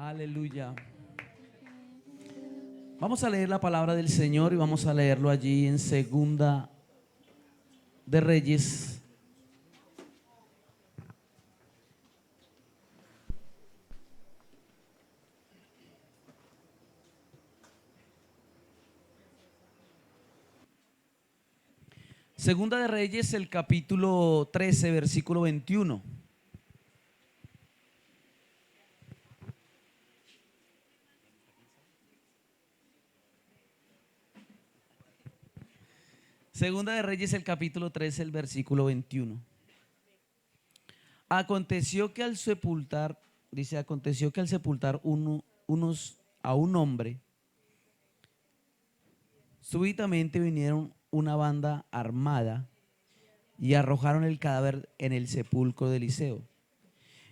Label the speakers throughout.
Speaker 1: Aleluya. Vamos a leer la palabra del Señor y vamos a leerlo allí en Segunda de Reyes. Segunda de Reyes, el capítulo 13, versículo 21. Segunda de Reyes, el capítulo 13, el versículo 21. Aconteció que al sepultar unos a un hombre, súbitamente vinieron una banda armada y arrojaron el cadáver en el sepulcro de Eliseo.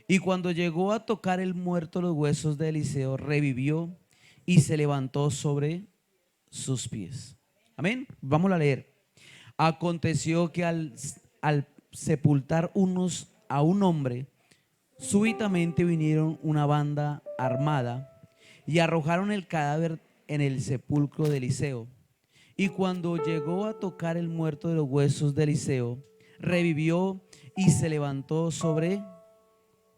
Speaker 1: Y cuando llegó a tocar el muerto los huesos de Eliseo, revivió y se levantó sobre sus pies. Amén. Vamos a leer. Aconteció que al sepultar unos a un hombre, súbitamente vinieron una banda armada y arrojaron el cadáver en el sepulcro de Eliseo. Y cuando llegó a tocar el muerto de los huesos de Eliseo, revivió y se levantó sobre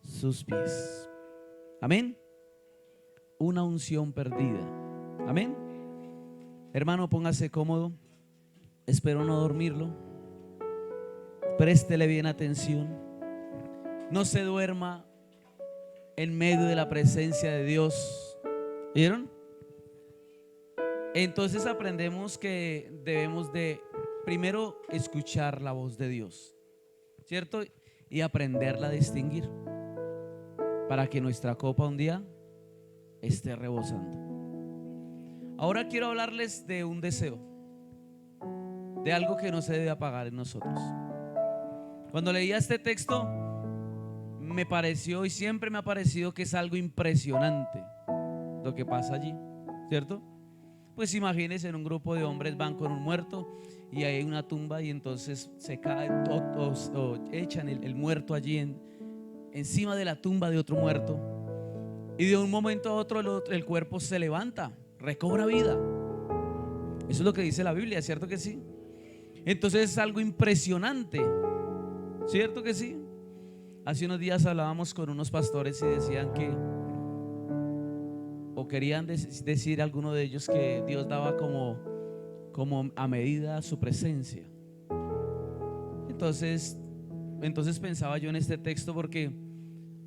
Speaker 1: sus pies. Amén. Una unción perdida. Amén. Hermano, póngase cómodo. Espero no dormirlo. Préstele bien atención. No se duerma en medio de la presencia de Dios. ¿Vieron? Entonces aprendemos que debemos de primero escuchar la voz de Dios, ¿cierto? Y aprenderla a distinguir para que nuestra copa un día esté rebosando. Ahora quiero hablarles de un deseo, de algo que no se debe apagar en nosotros. Cuando leía este texto me pareció y siempre me ha parecido que es algo impresionante lo que pasa allí, ¿cierto? Pues imagínense, en un grupo de hombres van con un muerto y hay una tumba y entonces se caen o echan el muerto allí encima de la tumba de otro muerto, y de un momento a otro el cuerpo se levanta, recobra vida. Eso es lo que dice la Biblia, ¿cierto que sí? Entonces es algo impresionante, ¿cierto que sí? Hace unos días hablábamos con unos pastores y decían que, o querían decir alguno de ellos, que Dios daba como a medida su presencia. Entonces pensaba yo en este texto, porque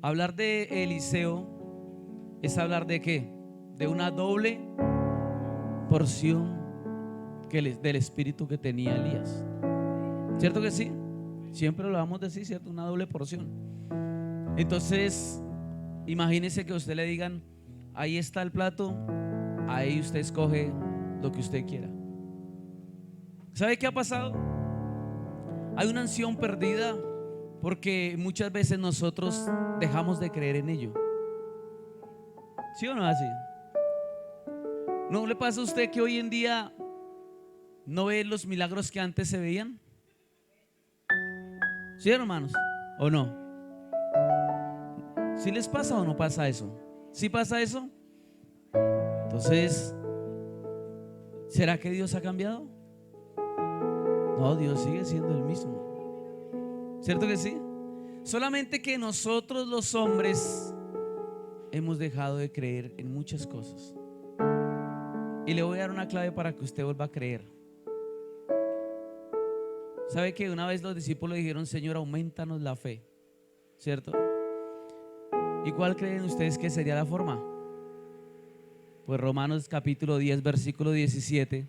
Speaker 1: hablar de Eliseo es hablar de ¿qué? De una doble porción del espíritu que tenía Elías, ¿cierto que sí? Siempre lo vamos a decir, ¿cierto? Una doble porción. Entonces imagínese que a usted le digan: ahí está el plato, ahí usted escoge lo que usted quiera. ¿Sabe qué ha pasado? Hay una unción perdida porque muchas veces nosotros dejamos de creer en ello. ¿Sí o no así? ¿No le pasa a usted que hoy en día no ve los milagros que antes se veían? ¿Sí, hermanos? ¿O no? ¿Sí les pasa o no pasa eso? ¿Sí pasa eso? Entonces, ¿será que Dios ha cambiado? No, Dios sigue siendo el mismo, ¿cierto que sí? Solamente que nosotros los hombres hemos dejado de creer en muchas cosas. Y le voy a dar una clave para que usted vuelva a creer. ¿Sabe que una vez los discípulos dijeron: Señor, aumentanos la fe? ¿Cierto? ¿Y cuál creen ustedes que sería la forma? Pues Romanos capítulo 10, versículo 17,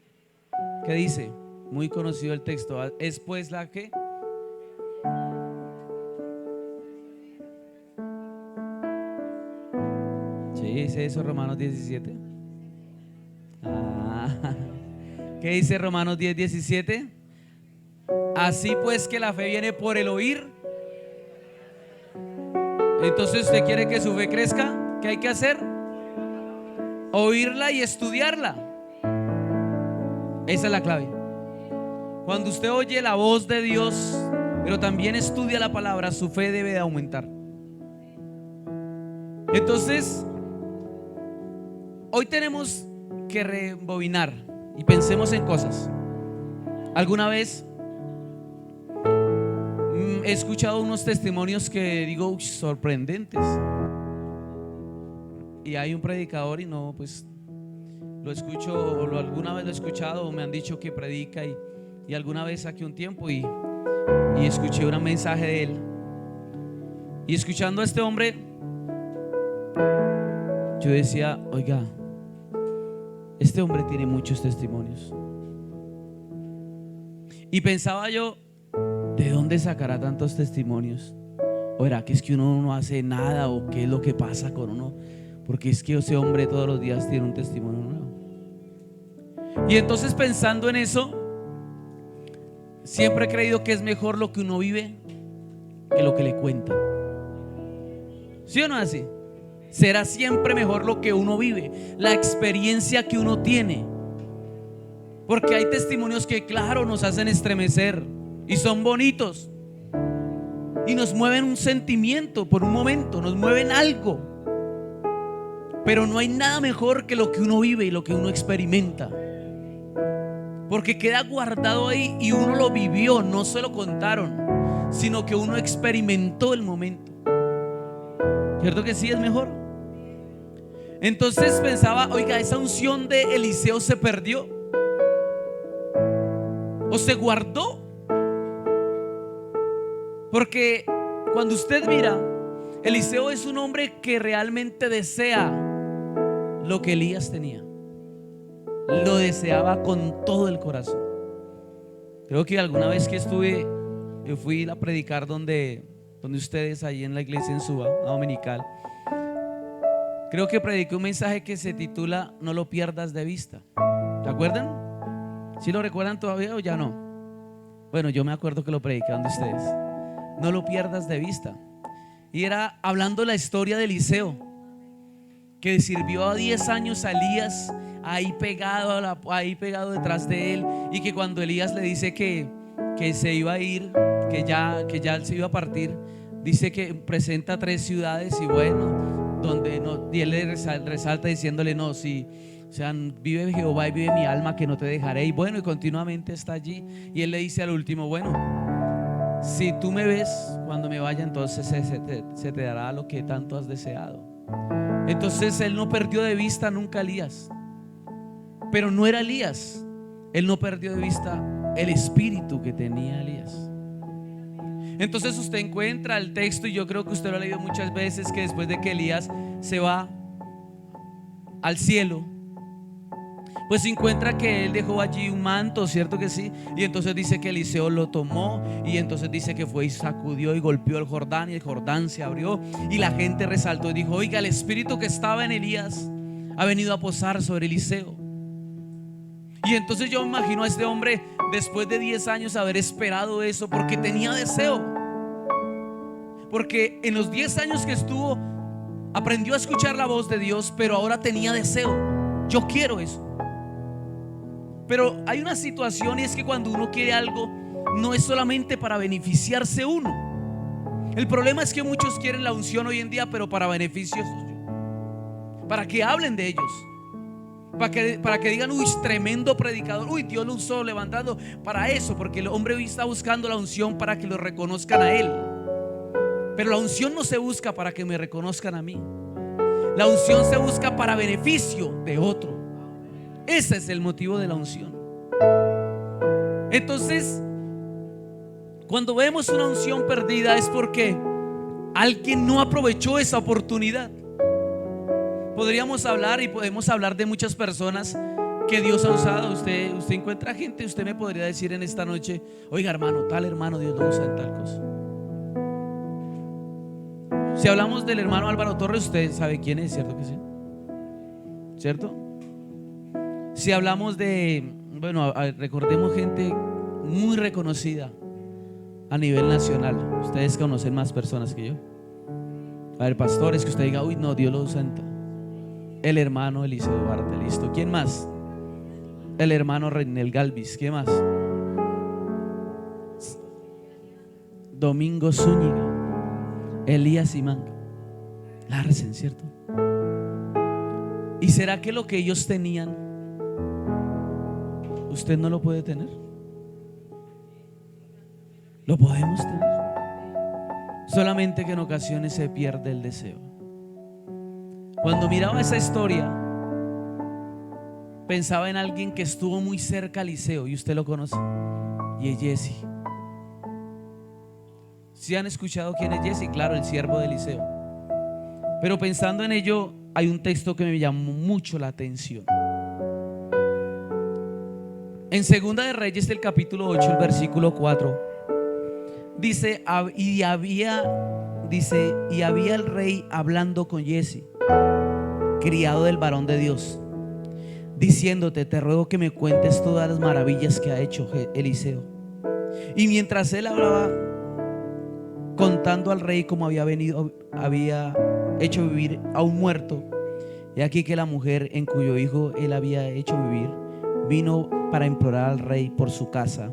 Speaker 1: ¿qué dice? Muy conocido el texto. Es pues la que sí, dice eso, Romanos 17. ¿Qué dice Romanos 10, 17? Así pues que la fe viene por el oír. Entonces, ¿usted quiere que su fe crezca? ¿Qué hay que hacer? Oírla y estudiarla. Esa es la clave. Cuando usted oye la voz de Dios, pero también estudia la palabra, su fe debe de aumentar. Entonces, Hoy tenemos que rebobinar y pensemos en cosas. Alguna vez he escuchado unos testimonios que digo, uy, sorprendentes. Y hay un predicador y no, pues lo escucho, o alguna vez lo he escuchado, o me han dicho que predica, y alguna vez saqué un tiempo y escuché un mensaje de él. Y escuchando a este hombre, yo decía, oiga, este hombre tiene muchos testimonios. Y pensaba yo, ¿de dónde sacará tantos testimonios? ¿O era que es que uno no hace nada? ¿O qué es lo que pasa con uno? Porque es que ese hombre todos los días tiene un testimonio nuevo. Y entonces, pensando en eso, siempre he creído que es mejor lo que uno vive que lo que le cuentan. ¿Sí o no es así? Será siempre mejor lo que uno vive, la experiencia que uno tiene. Porque hay testimonios que, claro, nos hacen estremecer y son bonitos y nos mueven un sentimiento por un momento, nos mueven algo. Pero no hay nada mejor que lo que uno vive y lo que uno experimenta, porque queda guardado ahí y uno lo vivió, no se lo contaron, sino que uno experimentó el momento. ¿Cierto que sí es mejor? Entonces pensaba, oiga, esa unción de Eliseo se perdió o se guardó. Porque cuando usted mira, Eliseo es un hombre que realmente desea lo que Elías tenía. Lo deseaba con todo el corazón. Creo que alguna vez que yo fui a predicar donde ustedes, ahí en la iglesia en Suba, la dominical. Creo que prediqué un mensaje que se titula No lo pierdas de vista. ¿Se acuerdan? ¿Sí lo recuerdan todavía o ya no? Bueno, yo me acuerdo que lo prediqué donde ustedes. No lo pierdas de vista. Y era hablando la historia de Eliseo, que sirvió a 10 años a Elías, ahí pegado detrás de él, y que cuando Elías le dice que se iba a ir, que ya él se iba a partir, dice que presenta 3 ciudades, y bueno, donde no, y él le resalta diciéndole, no, si, o sea, vive Jehová y vive mi alma, que no te dejaré. Y bueno, y continuamente está allí, y él le dice al último, bueno, si tú me ves cuando me vaya, entonces se te dará lo que tanto has deseado. Entonces él no perdió de vista nunca a Elías, pero no era Elías. Él no perdió de vista el espíritu que tenía Elías. Entonces usted encuentra el texto, y yo creo que usted lo ha leído muchas veces, que después de que Elías se va al cielo, pues se encuentra que él dejó allí un manto, ¿cierto que sí? Y entonces dice que Eliseo lo tomó, y entonces dice que fue y sacudió y golpeó el Jordán, y el Jordán se abrió, y la gente resaltó y dijo, oiga, el espíritu que estaba en Elías ha venido a posar sobre Eliseo. Y entonces yo me imagino a este hombre, después de 10 años, haber esperado eso, porque tenía deseo. Porque en los 10 años que estuvo, aprendió a escuchar la voz de Dios, pero ahora tenía deseo. Yo quiero eso. Pero hay una situación, y es que cuando uno quiere algo, no es solamente para beneficiarse uno. El problema es que muchos quieren la unción hoy en día, pero para beneficios, para que hablen de ellos, para que digan, uy, tremendo predicador, uy, Dios lo usó levantando para eso, porque el hombre hoy está buscando la unción para que lo reconozcan a él. Pero la unción no se busca para que me reconozcan a mí. La unción se busca para beneficio de otro. Ese es el motivo de la unción. Entonces, cuando vemos una unción perdida, es porque alguien no aprovechó esa oportunidad. Podríamos hablar y podemos hablar de muchas personas que Dios ha usado. Usted encuentra gente, usted me podría decir en esta noche, oiga, hermano, tal hermano Dios lo usa en tal cosa. Si hablamos del hermano Álvaro Torres, usted sabe quién es, ¿cierto que sí? ¿Cierto? Si hablamos de, bueno, recordemos gente muy reconocida a nivel nacional. Ustedes conocen más personas que yo. A ver, pastores que usted diga, uy, no, Dios lo usa en todo. El hermano Eliseo Duarte, listo. ¿Quién más? El hermano Reinel Galvis. ¿Quién más? Domingo Zúñiga, Elías Imán Larsen, ¿cierto? ¿Y será que lo que ellos tenían, usted no lo puede tener? Lo podemos tener. Solamente que en ocasiones se pierde el deseo. Cuando miraba esa historia, pensaba en alguien que estuvo muy cerca a Eliseo, y usted lo conoce, y es Jesse. ¿Sí han escuchado quién es Jesse? Claro, el siervo de Eliseo. Pero pensando en ello, hay un texto que me llamó mucho la atención. En Segunda de Reyes, el capítulo 8, el versículo 4, dice, y había el rey hablando con Jesse, criado del varón de Dios, diciéndote: te ruego que me cuentes todas las maravillas que ha hecho Eliseo. Y mientras él hablaba, contando al rey cómo había hecho vivir a un muerto, y aquí que la mujer en cuyo hijo él había hecho vivir vino para implorar al rey por su casa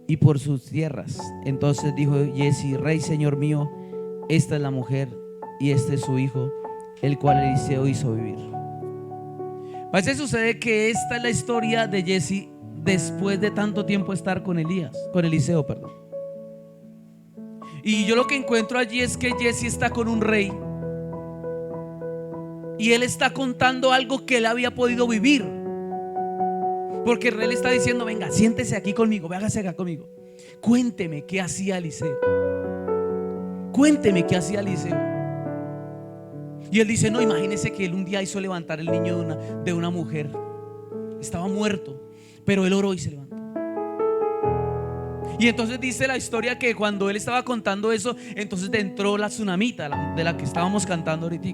Speaker 1: y por sus tierras. Entonces dijo Jesse: rey, señor mío, esta es la mujer y este es su hijo, el cual Eliseo hizo vivir. A veces sucede que esta es la historia de Jesse después de tanto tiempo estar con Eliseo, perdón. Y yo lo que encuentro allí es que Jesse está con un rey y él está contando algo que él había podido vivir, porque el rey le está diciendo: venga, siéntese aquí conmigo, véngase acá conmigo, cuénteme qué hacía Eliseo, cuénteme qué hacía Eliseo. Y él dice: no, imagínese que él un día hizo levantar el niño de una mujer, estaba muerto, pero él oró y se levantó. Y entonces dice la historia que cuando él estaba contando eso, entonces entró la tsunamita de la que estábamos cantando ahorita,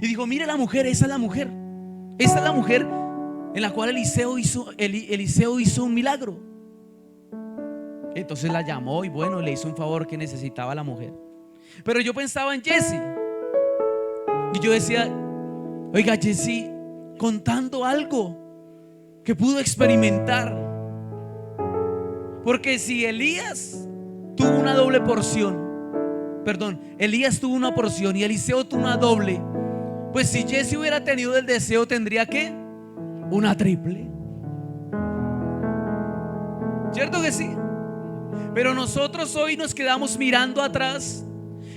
Speaker 1: y dijo: mire la mujer, esa es la mujer, esa es la mujer en la cual Eliseo hizo un milagro. Entonces la llamó y bueno, le hizo un favor que necesitaba la mujer. Pero yo pensaba en Jesse y yo decía: oiga, Jesse contando algo que pudo experimentar. Porque si Elías tuvo una doble porción, Elías tuvo una porción y Eliseo tuvo una doble, pues si Jesse hubiera tenido el deseo, tendría que una triple. ¿Cierto que sí? Pero nosotros hoy nos quedamos mirando atrás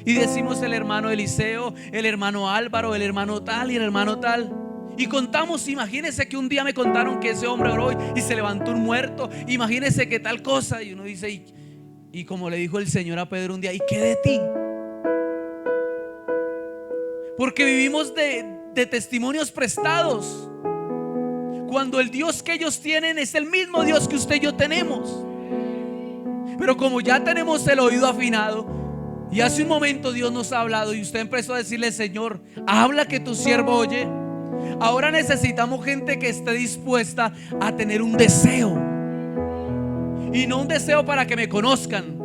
Speaker 1: y decimos: el hermano Eliseo, el hermano Álvaro, el hermano tal y el hermano tal. Y contamos, imagínense que un día me contaron que ese hombre oró y se levantó un muerto. Imagínense que tal cosa. Y uno dice, y como le dijo el Señor a Pedro un día: ¿y qué de ti? Porque vivimos de testimonios prestados, cuando el Dios que ellos tienen es el mismo Dios que usted y yo tenemos. Pero como ya tenemos el oído afinado, y hace un momento Dios nos ha hablado y usted empezó a decirle: Señor, habla que tu siervo oye. Ahora necesitamos gente que esté dispuesta a tener un deseo, y no un deseo para que me conozcan,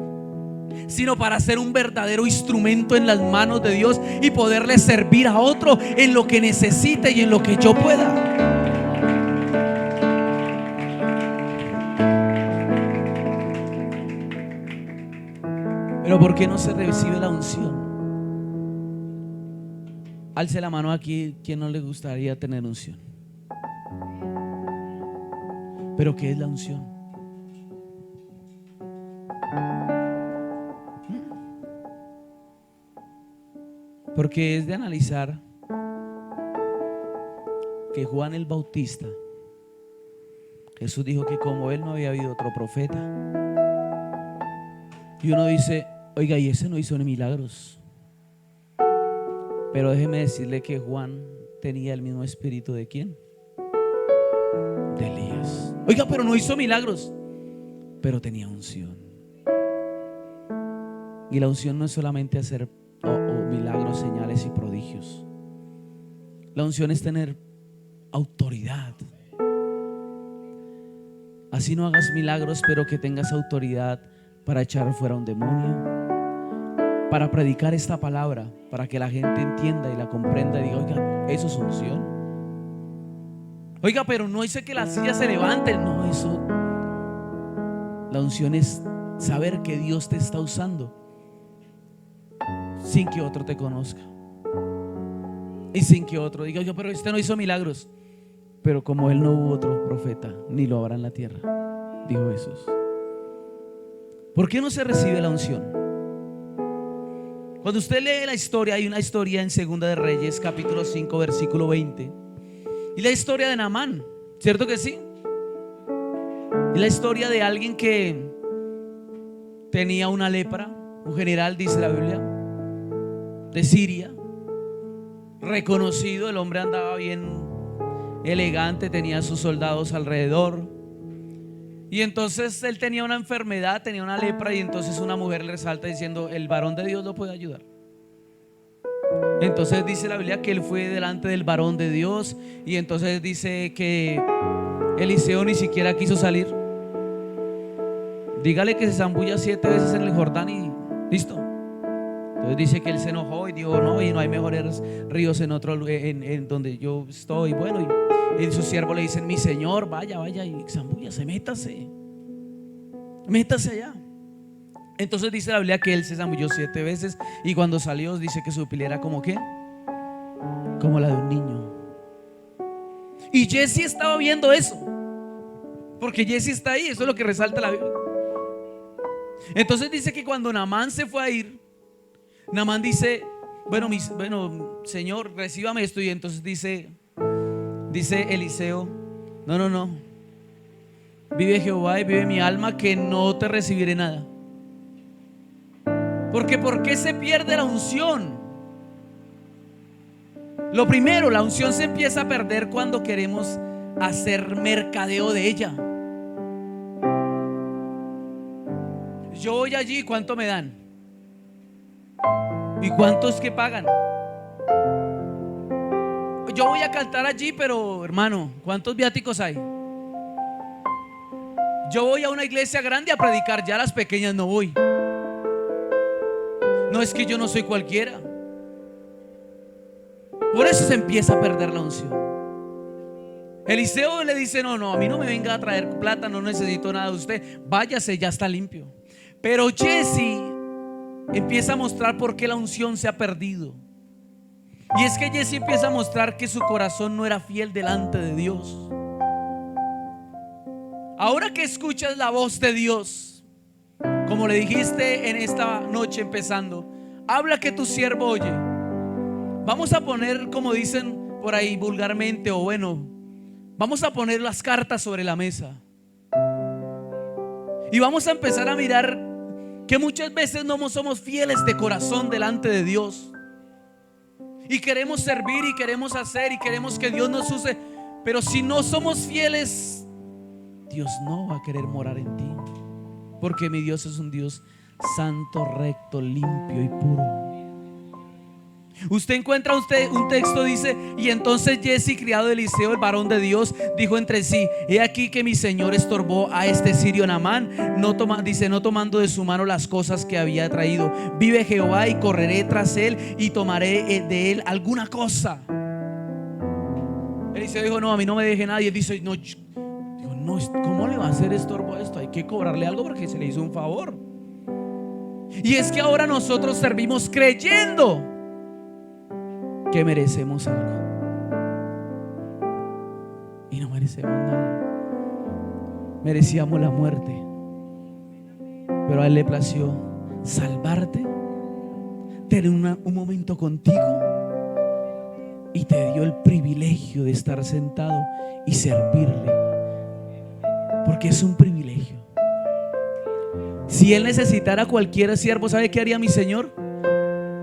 Speaker 1: sino para ser un verdadero instrumento en las manos de Dios y poderle servir a otro en lo que necesite y en lo que yo pueda. Pero ¿por qué no se recibe la unción? Alce la mano aquí quien no le gustaría tener unción. Pero ¿qué es la unción? Porque es de analizar que Juan el Bautista, Jesús dijo que como él no había habido otro profeta. Y uno dice: oiga, y ese no hizo ni milagros. Pero déjeme decirle que Juan tenía el mismo espíritu ¿de quién? De Elías. Oiga, pero no hizo milagros, pero tenía unción. Y la unción no es solamente hacer milagros, señales y prodigios. La unción es tener autoridad. Así no hagas milagros, pero que tengas autoridad para echar fuera un demonio, para predicar esta palabra, para que la gente entienda y la comprenda y diga: oiga, eso es unción. Oiga, pero no dice que la silla se levante. No, eso. La unción es saber que Dios te está usando sin que otro te conozca. y sin que otro diga: yo, pero este no hizo milagros. Pero como él no hubo otro profeta, ni lo habrá en la tierra, dijo Jesús. ¿Por qué no se recibe la unción? Cuando usted lee la historia, hay una historia en Segunda de Reyes, capítulo 5, versículo 20. Y la historia de Naamán, ¿cierto que sí? Y la historia de alguien que tenía una lepra, un general, dice la Biblia, de Siria, reconocido. El hombre andaba bien elegante, tenía sus soldados alrededor. Y entonces él tenía una enfermedad, tenía una lepra. Y entonces una mujer le resalta diciendo: el varón de Dios lo puede ayudar. Entonces dice la Biblia que él fue delante del varón de Dios. Y entonces dice que Eliseo ni siquiera quiso salir. Dígale que se zambulla 7 veces en el Jordán y listo. Entonces dice que él se enojó y dijo: no, y no hay mejores ríos en otro en donde yo estoy. Bueno, y sus siervos le dicen: mi señor, vaya y zambúllase, métase allá. Entonces dice la Biblia que él se zambulló 7 veces. Y cuando salió dice que su piel era como ¿qué? Como la de un niño. Y Jesse estaba viendo eso, porque Jesse está ahí. Eso es lo que resalta la Biblia. Entonces dice que cuando Naamán se fue a ir, Naamán dice: bueno, señor, recíbame esto. Y entonces dice Eliseo: no, vive Jehová y vive mi alma, que no te recibiré nada. Porque ¿por qué se pierde la unción? Lo primero, la unción se empieza a perder cuando queremos hacer mercadeo de ella. Yo voy allí, ¿cuánto me dan? ¿Y cuántos que pagan? Yo voy a cantar allí, pero hermano, ¿cuántos viáticos hay? Yo voy a una iglesia grande a predicar, ya a las pequeñas no voy. No, es que yo no soy cualquiera. Por eso se empieza a perder la unción. Eliseo le dice: no, a mí no me venga a traer plata, no necesito nada de usted, váyase, ya está limpio. Pero Jesse empieza a mostrar por qué la unción se ha perdido. Y es que Jesse empieza a mostrar que su corazón no era fiel delante de Dios. Ahora que escuchas la voz de Dios, como le dijiste en esta noche empezando: habla que tu siervo oye. Vamos a poner, como dicen por ahí vulgarmente, o bueno, vamos a poner las cartas sobre la mesa. Y vamos a empezar a mirar que muchas veces no somos fieles de corazón delante de Dios. Y queremos servir y queremos hacer y queremos que Dios nos use. Pero si no somos fieles, Dios no va a querer morar en ti. Porque mi Dios es un Dios santo, recto, limpio y puro. Usted encuentra un texto, dice: y entonces Jesse, criado de Eliseo, el varón de Dios, dijo entre sí: he aquí que mi señor estorbó a este sirio Naamán, no tomando de su mano las cosas que había traído. Vive Jehová, y correré tras él y tomaré de él alguna cosa. Eliseo dijo: no, a mí no me deje nadie. Y dice: no, ¿cómo le va a hacer estorbo a esto? Hay que cobrarle algo porque se le hizo un favor. Y es que ahora nosotros servimos creyendo que merecemos algo, y no merecemos nada. Merecíamos la muerte, pero a él le plació salvarte, tener un momento contigo, y te dio el privilegio de estar sentado y servirle, porque es un privilegio. Si él necesitara cualquier siervo, ¿sabe qué haría mi Señor?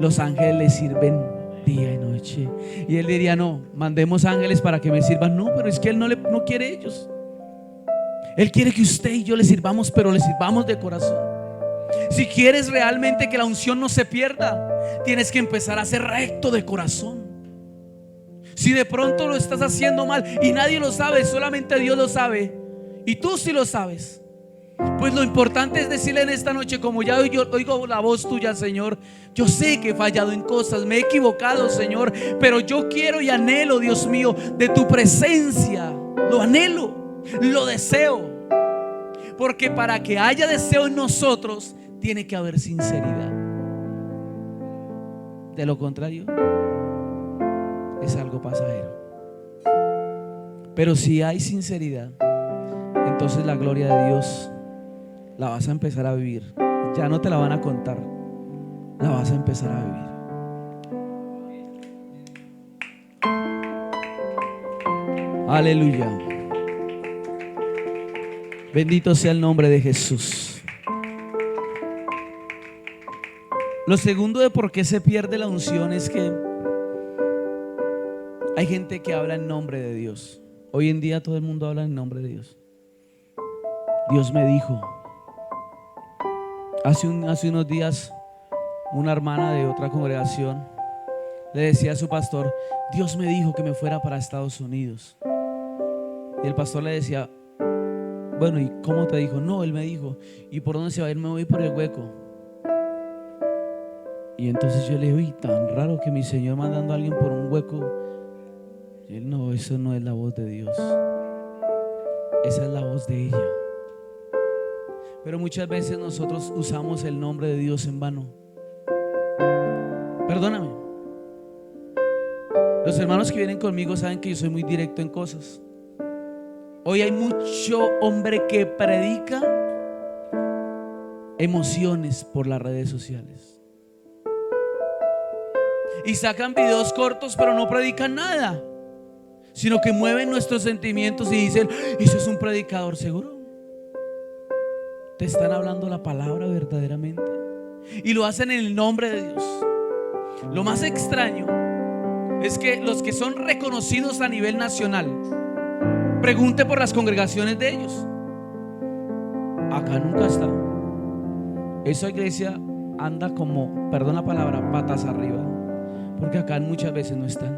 Speaker 1: Los ángeles le sirven día y noche. Y él diría: no, mandemos ángeles para que me sirvan. No, pero es que él no quiere ellos. Él quiere que usted y yo le sirvamos, pero le sirvamos de corazón. Si quieres realmente que la unción no se pierda, tienes que empezar a ser recto de corazón. Si de pronto lo estás haciendo mal y nadie lo sabe, solamente Dios lo sabe, y tú sí lo sabes, pues lo importante es decirle en esta noche: como ya oigo la voz tuya, Señor, yo sé que he fallado en cosas, me he equivocado, Señor, pero yo quiero y anhelo, Dios mío, de tu presencia. Lo anhelo, lo deseo, porque para que haya deseo en nosotros tiene que haber sinceridad. De lo contrario, es algo pasajero. Pero si hay sinceridad, entonces la gloria de Dios la vas a empezar a vivir. Ya no te la van a contar, la vas a empezar a vivir. Aleluya. Bendito sea el nombre de Jesús. Lo segundo de por qué se pierde la unción es que hay gente que habla en nombre de Dios. Hoy en día todo el mundo habla en nombre de Dios. Dios me dijo. Hace unos días una hermana de otra congregación le decía a su pastor: Dios me dijo que me fuera para Estados Unidos. Y el pastor le decía: bueno, ¿y cómo te dijo? No, él me dijo. ¿Y por dónde se va a ir? Me voy por el hueco. Y entonces yo le digo: uy, tan raro que mi Señor mandando a alguien por un hueco. Y él: no, eso no es la voz de Dios, esa es la voz de ella. Pero muchas veces nosotros usamos el nombre de Dios en vano. Perdóname. Los hermanos que vienen conmigo saben que yo soy muy directo en cosas. Hoy hay mucho hombre que predica emociones por las redes sociales y sacan videos cortos, pero no predican nada, sino que mueven nuestros sentimientos y dicen: eso es un predicador. ¿Seguro? ¿Te están hablando la palabra verdaderamente? Y lo hacen en el nombre de Dios. Lo más extraño es que los que son reconocidos a nivel nacional, pregunte por las congregaciones de ellos. Acá nunca está. Esa iglesia anda como, perdón la palabra, patas arriba, porque acá muchas veces no están.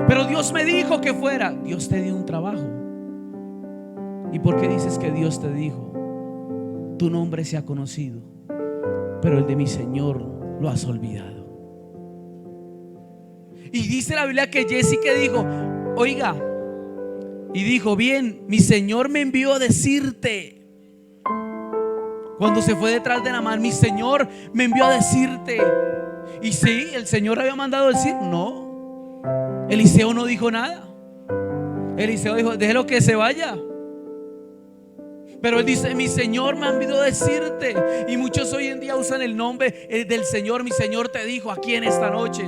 Speaker 1: Pero Dios me dijo que fuera. Dios te dio un trabajo. ¿Y por qué dices que Dios te dijo? Tu nombre se ha conocido, pero el de mi Señor lo has olvidado. Y dice la Biblia que Jessica dijo: oiga, y dijo: bien, mi Señor me envió a decirte. Cuando se fue detrás de Naamán, mi Señor me envió a decirte. Y sí, el Señor había mandado decir. No, Eliseo no dijo nada. Eliseo dijo: déjelo que se vaya. Pero él dice: mi Señor me ha enviado a decirte. Y muchos hoy en día usan el nombre del Señor. Mi Señor te dijo aquí en esta noche.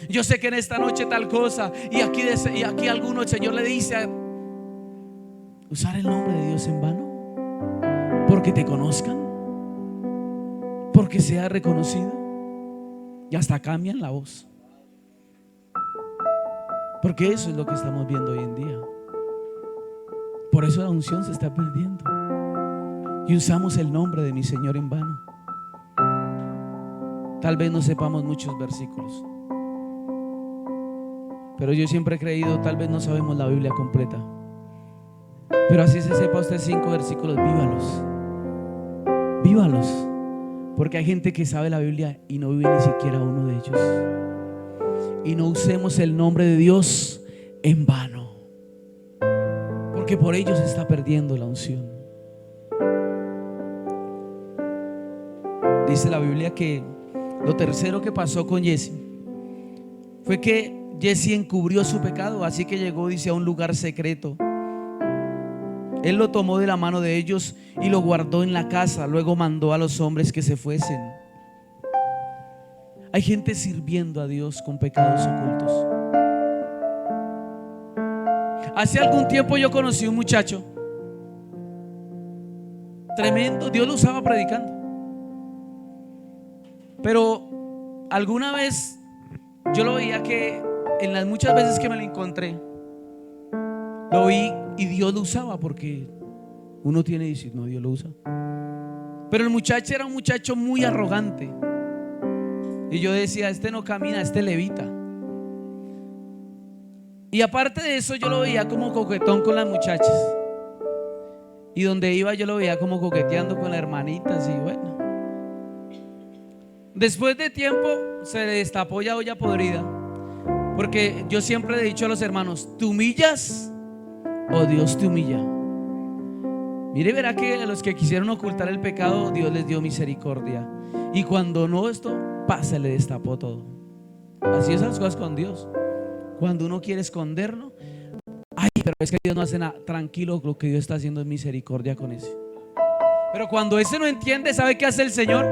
Speaker 1: Yo sé que en esta noche tal cosa. Y aquí alguno, el Señor le dice: usar el nombre de Dios en vano, porque te conozcan, porque sea reconocido. Y hasta cambian la voz, porque eso es lo que estamos viendo hoy en día. Por eso la unción se está perdiendo y usamos el nombre de mi Señor en vano. Tal vez no sepamos muchos versículos, pero yo siempre he creído, tal vez no sabemos la Biblia completa, pero así se sepa usted 5 versículos, vívalos. Vívalos, porque hay gente que sabe la Biblia y no vive ni siquiera uno de ellos. Y no usemos el nombre de Dios en vano, porque por ello se está perdiendo la unción. Dice la Biblia que lo tercero que pasó con Jesse fue que Jesse encubrió su pecado. Así que llegó, dice, a un lugar secreto. Él lo tomó de la mano de ellos y lo guardó en la casa. Luego mandó a los hombres que se fuesen. Hay gente sirviendo a Dios con pecados ocultos. Hace algún tiempo yo conocí un muchacho tremendo. Dios lo usaba predicando. Pero alguna vez yo lo veía que en las muchas veces que me lo encontré, lo vi y Dios lo usaba, porque uno tiene que decir: no, Dios lo usa. Pero el muchacho era un muchacho muy arrogante. Y yo decía: este no camina, este levita. Y aparte de eso, yo lo veía como coquetón con las muchachas. Y donde iba yo lo veía como coqueteando con las hermanitas. Y bueno, después de tiempo se le destapó ya olla podrida, porque yo siempre le he dicho a los hermanos: ¿te humillas o Dios te humilla? Mire, verá que a los que quisieron ocultar el pecado, Dios les dio misericordia. Y cuando no, esto se le destapó todo. Así es las cosas con Dios. Cuando uno quiere esconderlo, ay, pero es que Dios no hace nada. Tranquilo, lo que Dios está haciendo es misericordia con ese. Pero cuando ese no entiende, ¿sabe qué hace el Señor?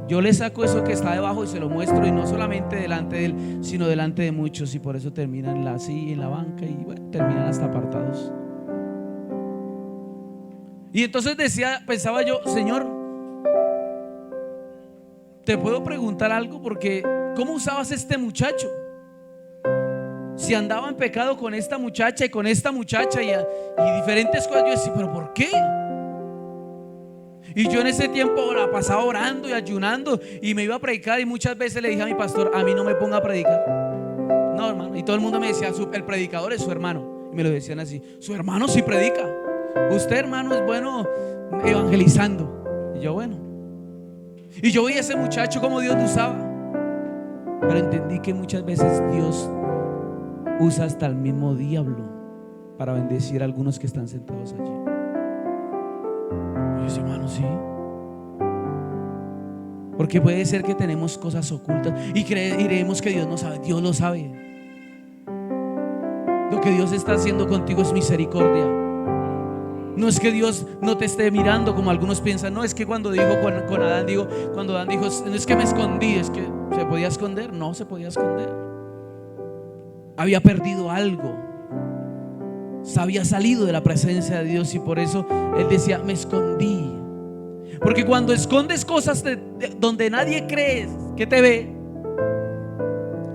Speaker 1: Yo le saco eso que está debajo y se lo muestro, y no solamente delante de él, sino delante de muchos, y por eso terminan así en la banca y bueno, terminan hasta apartados. Y entonces pensaba yo, Señor, ¿te puedo preguntar algo? Porque ¿cómo usabas este muchacho? Si andaba en pecado con esta muchacha y con esta muchacha y diferentes cosas, yo decía, ¿pero por qué? Y yo en ese tiempo la pasaba orando y ayunando y me iba a predicar, y muchas veces le dije a mi pastor, a mí no me ponga a predicar. No, hermano. Y todo el mundo me decía, el predicador es su hermano. Y me lo decían así, su hermano sí predica. Usted, hermano, es bueno evangelizando. Y yo, bueno. Y yo vi a ese muchacho como Dios lo usaba. Pero entendí que muchas veces Dios usa hasta el mismo diablo para bendecir a algunos que están sentados allí. Y yo decía, hermano, sí. Porque puede ser que tenemos cosas ocultas y creemos que Dios no sabe. Dios lo sabe. Lo que Dios está haciendo contigo es misericordia. No es que Dios no te esté mirando como algunos piensan. No es que cuando dijo con Adán, cuando Adán dijo, no es que me escondí, es que se podía esconder. No se podía esconder. Había perdido algo. Se había salido de la presencia de Dios, y por eso él decía, me escondí. Porque cuando escondes cosas donde nadie cree que te ve,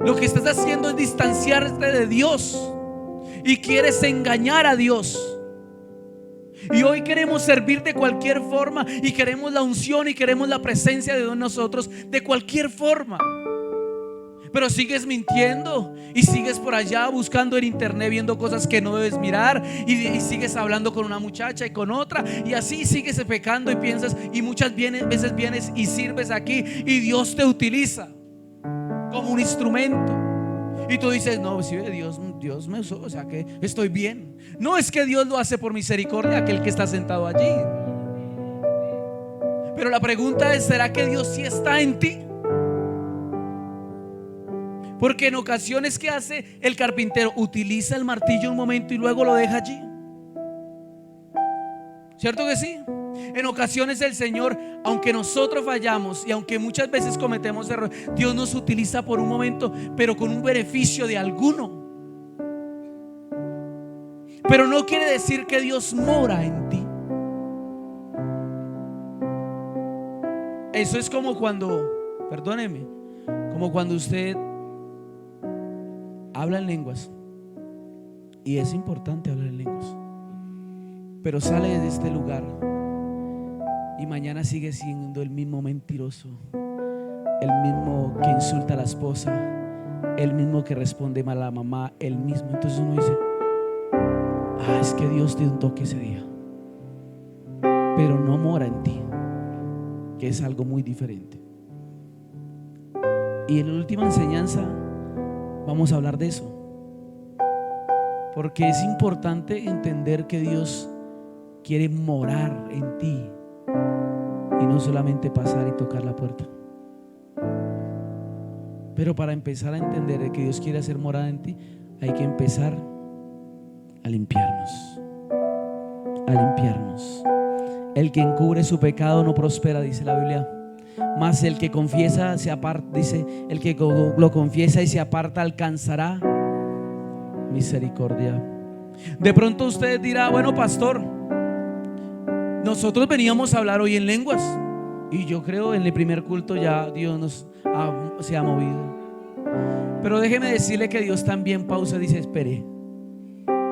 Speaker 1: lo que estás haciendo es distanciarte de Dios y quieres engañar a Dios. Y hoy queremos servir de cualquier forma, y queremos la unción y queremos la presencia de Dios en nosotros de cualquier forma. Pero sigues mintiendo y sigues por allá buscando en internet, viendo cosas que no debes mirar, y sigues hablando con una muchacha y con otra, y así sigues pecando y piensas, y muchas veces vienes y sirves aquí y Dios te utiliza como un instrumento. Y tú dices, no, si Dios me usó, o sea que estoy bien. No, es que Dios lo hace por misericordia, aquel que está sentado allí. Pero la pregunta es, ¿será que Dios sí está en ti? Porque en ocasiones, ¿qué hace el carpintero? Utiliza el martillo un momento y luego lo deja allí. ¿Cierto que sí? En ocasiones el Señor, aunque nosotros fallamos y aunque muchas veces cometemos errores, Dios nos utiliza por un momento, pero con un beneficio de alguno. Pero no quiere decir que Dios mora en ti. Eso es como cuando, perdóneme, como cuando usted habla en lenguas, y es importante hablar en lenguas, pero sale de este lugar y mañana sigue siendo el mismo mentiroso, el mismo que insulta a la esposa, el mismo que responde mal a la mamá, el mismo. Entonces uno dice, es que Dios te dio un toque ese día, pero no mora en ti, que es algo muy diferente. Y en la última enseñanza vamos a hablar de eso, porque es importante entender que Dios quiere morar en ti y no solamente pasar y tocar la puerta. Pero para empezar a entender que Dios quiere hacer morada en ti, hay que empezar a limpiarnos. A limpiarnos. El que encubre su pecado no prospera, dice la Biblia. Mas el que confiesa se aparta, dice, el que lo confiesa y se aparta alcanzará misericordia. De pronto usted dirá, bueno, pastor, nosotros veníamos a hablar hoy en lenguas, y yo creo en el primer culto ya Dios se ha movido. Pero déjeme decirle que Dios también pausa y dice, espere,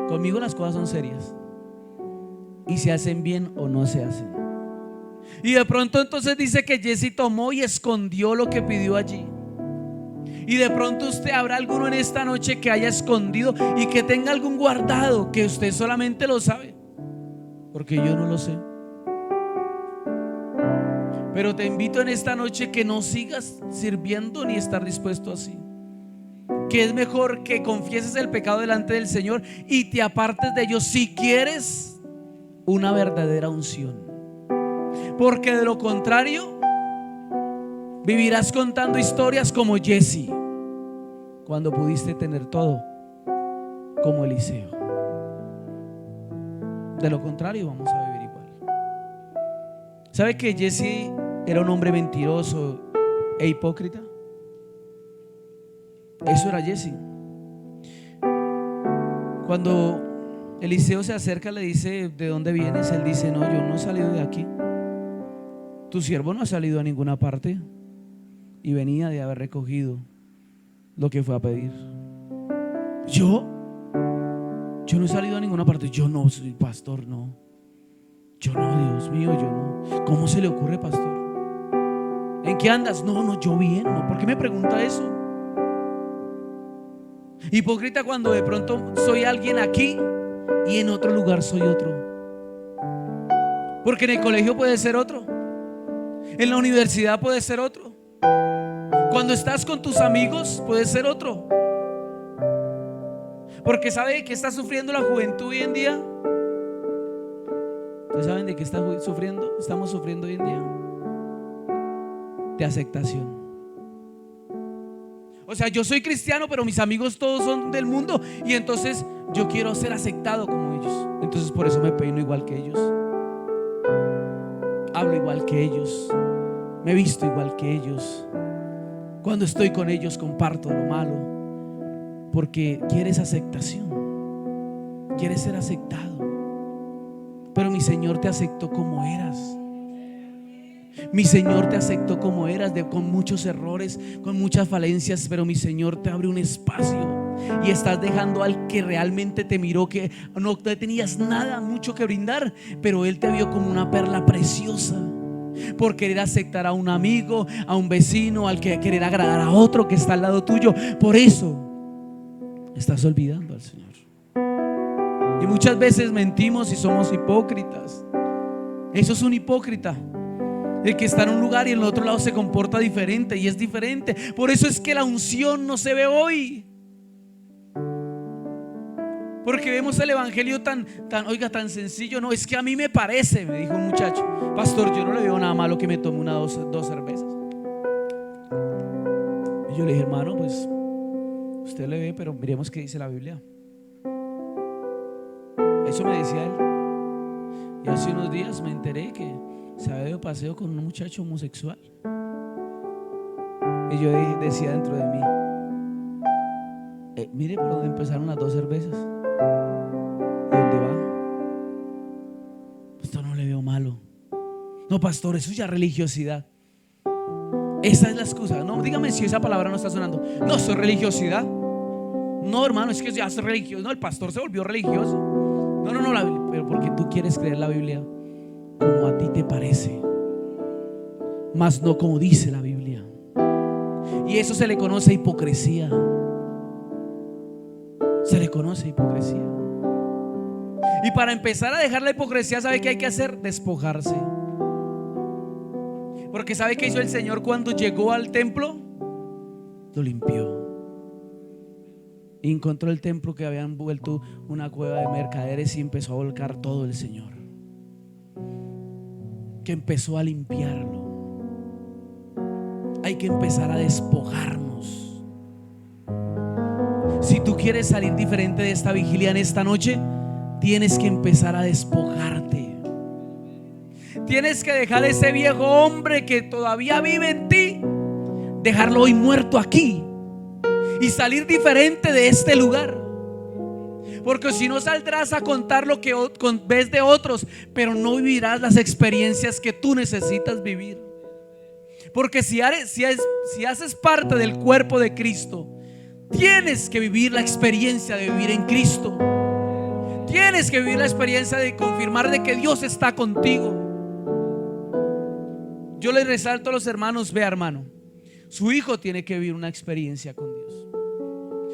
Speaker 1: conmigo las cosas son serias y se hacen bien o no se hacen. Y de pronto entonces dice que Jesse tomó y escondió lo que pidió allí. Y de pronto habrá alguno en esta noche que haya escondido y que tenga algún guardado que usted solamente lo sabe, porque yo no lo sé. Pero te invito en esta noche que no sigas sirviendo ni estar dispuesto así, que es mejor que confieses el pecado delante del Señor y te apartes de ellos si quieres una verdadera unción. Porque de lo contrario vivirás contando historias como Jesse, cuando pudiste tener todo como Eliseo. De lo contrario, vamos a vivir igual. ¿Sabe que Jesse era un hombre mentiroso e hipócrita? Eso era Jesse. Cuando Eliseo se acerca, le dice: ¿de dónde vienes? Él dice: no, yo no he salido de aquí. Tu siervo no ha salido a ninguna parte. Y venía de haber recogido lo que fue a pedir. Yo no he salido a ninguna parte. Yo no soy pastor, no. Yo no, Dios mío, yo no. ¿Cómo se le ocurre, pastor? ¿En qué andas? No, yo bien, no. ¿Por qué me pregunta eso? Hipócrita cuando de pronto soy alguien aquí y en otro lugar soy otro. Porque en el colegio puede ser otro, en la universidad puede ser otro, cuando estás con tus amigos puede ser otro. Porque ¿sabe que está sufriendo la juventud hoy en día? ¿Ustedes saben de qué está sufriendo? Estamos sufriendo hoy en día de aceptación. O sea, yo soy cristiano, pero mis amigos todos son del mundo, y entonces yo quiero ser aceptado como ellos. Entonces por eso me peino igual que ellos, hablo igual que ellos, me visto igual que ellos. Cuando estoy con ellos comparto lo malo, porque quieres aceptación, quieres ser aceptado. Pero mi Señor te aceptó como eras. Mi Señor te aceptó como eras, con muchos errores, con muchas falencias, pero mi Señor te abre un espacio y estás dejando al que realmente te miró, que no tenías nada mucho que brindar, pero Él te vio como una perla preciosa, por querer aceptar a un amigo, a un vecino, al que querer agradar a otro que está al lado tuyo. Por eso estás olvidando al Señor. Y muchas veces mentimos y somos hipócritas. Eso es un hipócrita, el que está en un lugar y en el otro lado se comporta diferente y es diferente. Por eso es que la unción no se ve hoy, porque vemos el evangelio tan sencillo. No, es que a mí me parece, me dijo un muchacho: pastor, yo no le veo nada malo que me tome dos cervezas. Y yo le dije: hermano, pues usted le ve, pero miremos qué dice la Biblia. Eso me decía él. Y hace unos días me enteré que se había ido paseo con un muchacho homosexual. Y yo decía dentro de mí: mire por dónde empezaron las dos cervezas, ¿dónde va? Esto no le veo malo. No, pastor, eso ya es religiosidad. Esa es la excusa. No, dígame si esa palabra no está sonando. No, eso es religiosidad. No, hermano, es que ya es religioso. No, el pastor se volvió religioso. No, pero porque tú quieres creer la Biblia como a ti te parece, mas no como dice la Biblia. Y eso se le conoce hipocresía. Se le conoce hipocresía. Y para empezar a dejar la hipocresía, ¿sabe qué hay que hacer? Despojarse. Porque ¿sabe qué hizo el Señor cuando llegó al templo? Lo limpió. Y encontró el templo que habían vuelto una cueva de mercaderes, y empezó a volcar todo el Señor, que empezó a limpiarlo. Hay que empezar a despojarnos. Si tú quieres salir diferente de esta vigilia en esta noche, tienes que empezar a despojarte. Tienes que dejar ese viejo hombre que todavía vive en ti, dejarlo hoy muerto aquí y salir diferente de este lugar. Porque si no, saldrás a contar lo que ves de otros, pero no vivirás las experiencias que tú necesitas vivir. Porque si haces parte del cuerpo de Cristo, tienes que vivir la experiencia de vivir en Cristo. Tienes que vivir la experiencia de confirmar de que Dios está contigo. Yo le resalto a los hermanos: vea, hermano, su hijo tiene que vivir una experiencia con Dios.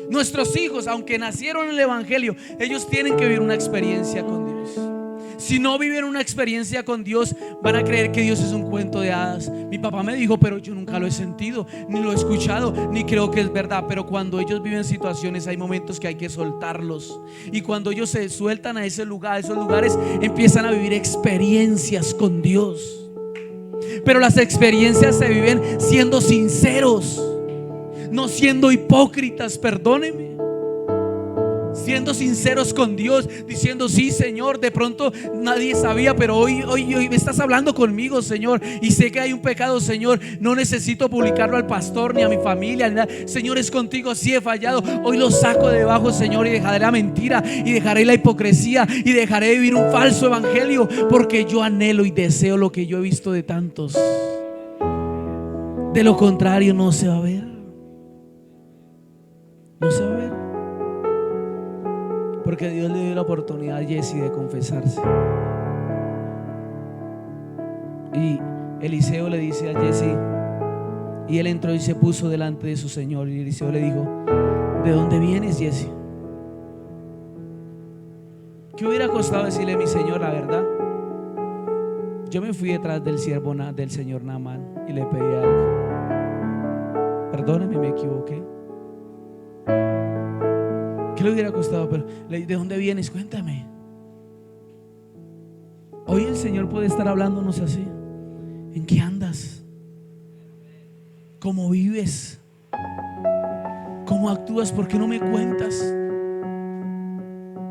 Speaker 1: Nuestros hijos, aunque nacieron en el evangelio, ellos tienen que vivir una experiencia con Dios. Si no viven una experiencia con Dios, van a creer que Dios es un cuento de hadas. Mi papá me dijo, pero yo nunca lo he sentido, ni lo he escuchado, ni creo que es verdad. Pero cuando ellos viven situaciones, hay momentos que hay que soltarlos. Y cuando ellos se sueltan a ese lugar, a esos lugares, empiezan a vivir experiencias con Dios. Pero las experiencias se viven siendo sinceros, no siendo hipócritas, perdóneme, siendo sinceros con Dios, diciendo: sí, Señor, de pronto nadie sabía, pero hoy me estás hablando conmigo, Señor, y sé que hay un pecado, Señor, no necesito publicarlo al pastor ni a mi familia, ni nada. Señor, es contigo, sí he fallado, hoy lo saco de debajo, Señor, y dejaré la mentira, y dejaré la hipocresía, y dejaré vivir un falso evangelio, porque yo anhelo y deseo lo que yo he visto de tantos. De lo contrario no se va a ver, no se va a ver. Porque Dios le dio la oportunidad a Jesse de confesarse. Y Eliseo le dice a Jesse, y él entró y se puso delante de su señor. Y Eliseo le dijo: ¿de dónde vienes, Jesse? ¿Qué hubiera costado decirle: mi señor, la verdad, yo me fui detrás del siervo del señor Naamán y le pedí algo? Perdóneme, me equivoqué. ¿Qué le hubiera costado? Pero ¿de dónde vienes? Cuéntame. Hoy el Señor puede estar hablándonos así: ¿en qué andas? ¿Cómo vives? ¿Cómo actúas? ¿Por qué no me cuentas?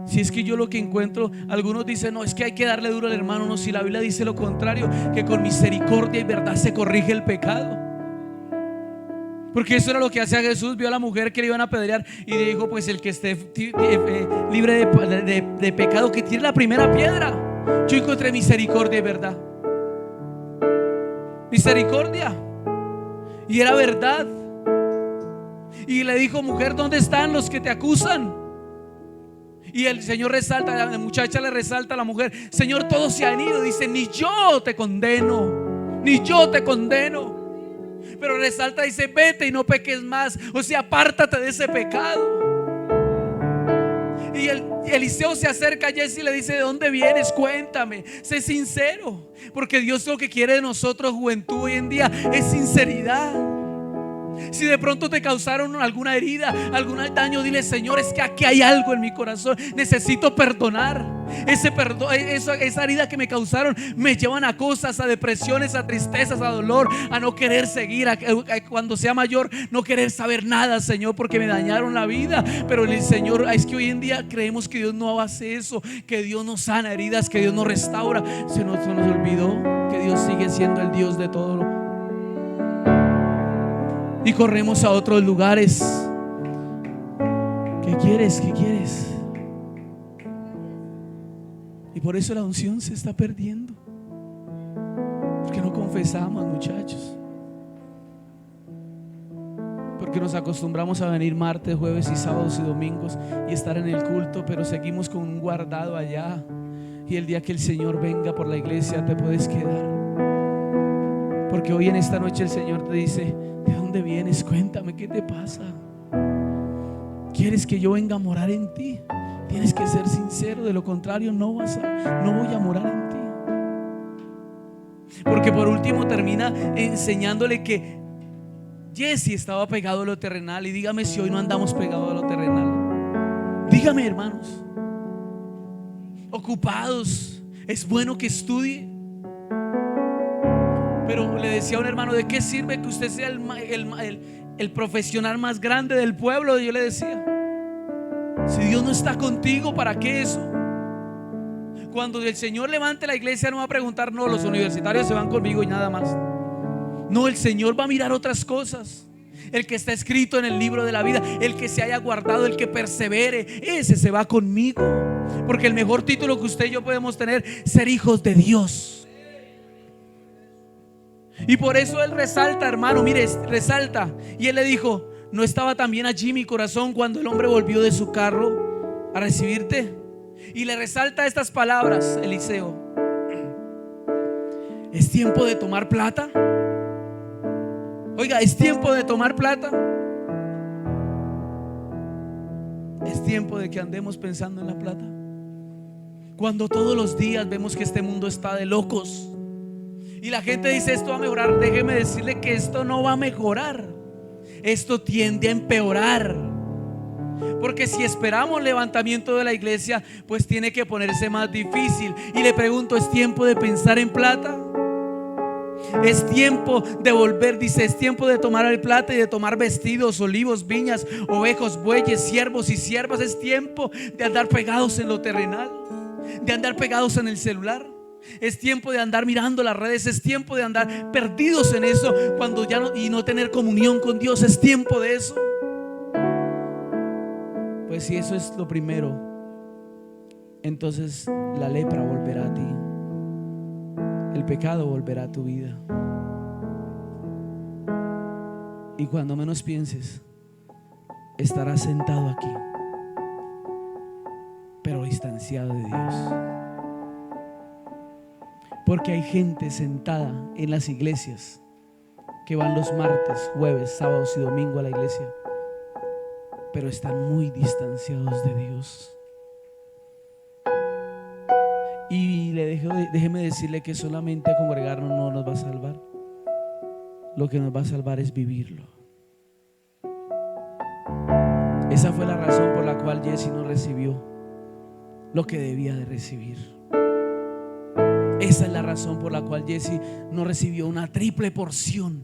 Speaker 1: Si es que yo lo que encuentro, algunos dicen: no, es que hay que darle duro al hermano. No, si la Biblia dice lo contrario, que con misericordia y verdad se corrige el pecado. Porque eso era lo que hacía Jesús. Vio a la mujer que le iban a apedrear y le dijo: pues el que esté libre de pecado, que tire la primera piedra. Yo encontré misericordia y verdad. Misericordia. Y era verdad. Y le dijo: mujer, ¿dónde están los que te acusan? Y el Señor resalta, la muchacha le resalta a la mujer: Señor, todos se han ido. Dice: ni yo te condeno, ni yo te condeno. Pero resalta, dice: vete y no peques más. O sea, apártate de ese pecado. Y Eliseo se acerca a Jesse y le dice: ¿de dónde vienes? Cuéntame, sé sincero. Porque Dios lo que quiere de nosotros, juventud, hoy en día es sinceridad. Si de pronto te causaron alguna herida, algún daño, dile: Señor, es que aquí hay algo en mi corazón, necesito perdonar. Esa herida que me causaron me llevan a cosas, a depresiones, a tristezas, a dolor, a no querer seguir, a cuando sea mayor no querer saber nada, Señor, porque me dañaron la vida. Pero el Señor, es que hoy en día creemos que Dios no hace eso, que Dios nos sana heridas, que Dios nos restaura. Se nos olvidó que Dios sigue siendo el Dios de todo. Y corremos a otros lugares. ¿Qué quieres? ¿Qué quieres? Y por eso la unción se está perdiendo, porque no confesamos, muchachos. Porque nos acostumbramos a venir martes, jueves y sábados y domingos y estar en el culto, pero seguimos con un guardado allá. Y el día que el Señor venga por la iglesia te puedes quedar. Porque hoy en esta noche el Señor te dice: ¿de dónde vienes? Cuéntame, ¿qué te pasa? ¿Quieres que yo venga a morar en ti? Tienes que ser sincero, de lo contrario no voy a morar en ti. Porque por último termina enseñándole que Jesse estaba pegado a lo terrenal. Y dígame si hoy no andamos pegados a lo terrenal. Dígame, hermanos, ocupados. Es bueno que estudie, pero le decía a un hermano: ¿de qué sirve que usted sea el profesional más grande del pueblo? Yo le decía: si Dios no está contigo, ¿para qué eso? Cuando el Señor levante la iglesia, no va a preguntar: no, los universitarios se van conmigo y nada más. No, el Señor va a mirar otras cosas. El que está escrito en el libro de la vida, el que se haya guardado, el que persevere, ese se va conmigo. Porque el mejor título que usted y yo podemos tener es ser hijos de Dios. Y por eso él resalta, hermano, mire, resalta. Y él le dijo: ¿no estaba también allí mi corazón cuando el hombre volvió de su carro a recibirte? Y le resalta estas palabras, Eliseo: ¿es tiempo de tomar plata? Oiga, ¿es tiempo de tomar plata? ¿Es tiempo de que andemos pensando en la plata? Cuando todos los días vemos que este mundo está de locos y la gente dice: esto va a mejorar. Déjeme decirle que esto no va a mejorar. Esto tiende a empeorar. Porque si esperamos levantamiento de la iglesia, pues tiene que ponerse más difícil. Y le pregunto: ¿es tiempo de pensar en plata? Es tiempo de volver, dice, es tiempo de tomar el plata y de tomar vestidos, olivos, viñas, ovejos, bueyes, siervos y siervas. Es tiempo de andar pegados en lo terrenal, de andar pegados en el celular. Es tiempo de andar mirando las redes. Es tiempo de andar perdidos en eso cuando ya no, y no tener comunión con Dios. Es tiempo de eso. Pues si eso es lo primero, entonces la lepra volverá a ti. El pecado volverá a tu vida. Y cuando menos pienses, estarás sentado aquí, pero distanciado de Dios. Porque hay gente sentada en las iglesias que van los martes, jueves, sábados y domingo a la iglesia, pero están muy distanciados de Dios. Y déjeme decirle que solamente congregarnos no nos va a salvar. Lo que nos va a salvar es vivirlo. Esa fue la razón por la cual Jesse no recibió lo que debía de recibir. Esa es la razón por la cual Jesse no recibió una triple porción.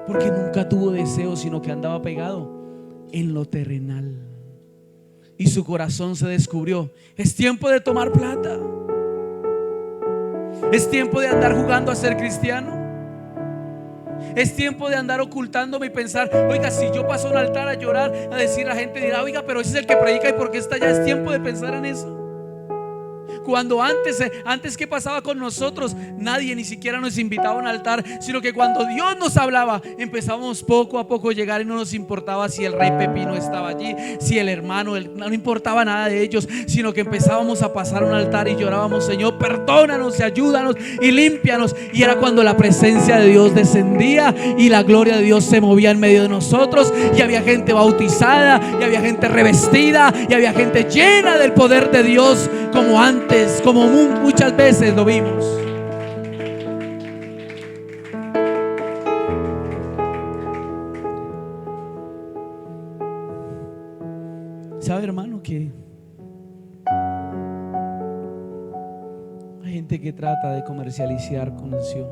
Speaker 1: Porque nunca tuvo deseo, sino que andaba pegado en lo terrenal. Y su corazón se descubrió. Es tiempo de tomar plata. Es tiempo de andar jugando a ser cristiano. Es tiempo de andar ocultándome y pensar, oiga, si yo paso a un altar a llorar, a decir, la gente dirá, oiga, pero ese es el que predica y por qué está allá. Es tiempo de pensar en eso. Cuando antes ¿qué pasaba con nosotros? Nadie ni siquiera nos invitaba a un altar, sino que cuando Dios nos hablaba, empezábamos poco a poco a llegar y no nos importaba si el rey Pepino estaba allí, si el hermano, no importaba nada de ellos, sino que empezábamos a pasar un altar y llorábamos, Señor, perdónanos y ayúdanos y límpianos. Y era cuando la presencia de Dios descendía y la gloria de Dios se movía en medio de nosotros, y había gente bautizada, y había gente revestida, y había gente llena del poder de Dios, como antes, como muchas veces lo vimos. ¿Sabe, hermano, que hay gente que trata de comercializar con unción?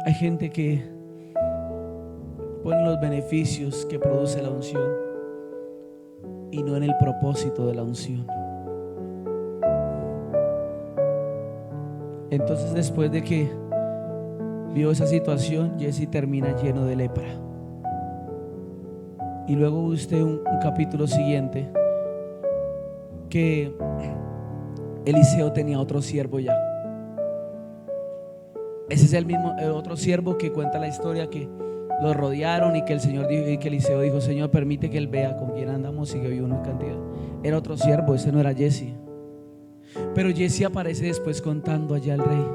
Speaker 1: Hay gente que pone los beneficios que produce la unción y no en el propósito de la unción. Entonces, después de que vio esa situación, Jesse termina lleno de lepra. Y luego usted un capítulo siguiente, que Eliseo tenía otro siervo ya. Ese es el mismo otro siervo que cuenta la historia, que lo rodearon y que el Señor dijo, y que Eliseo dijo, Señor, permite que él vea con quién andamos, y que vio una cantidad. Era otro siervo, ese no era Jesse. Pero Jesse aparece después contando allá al rey.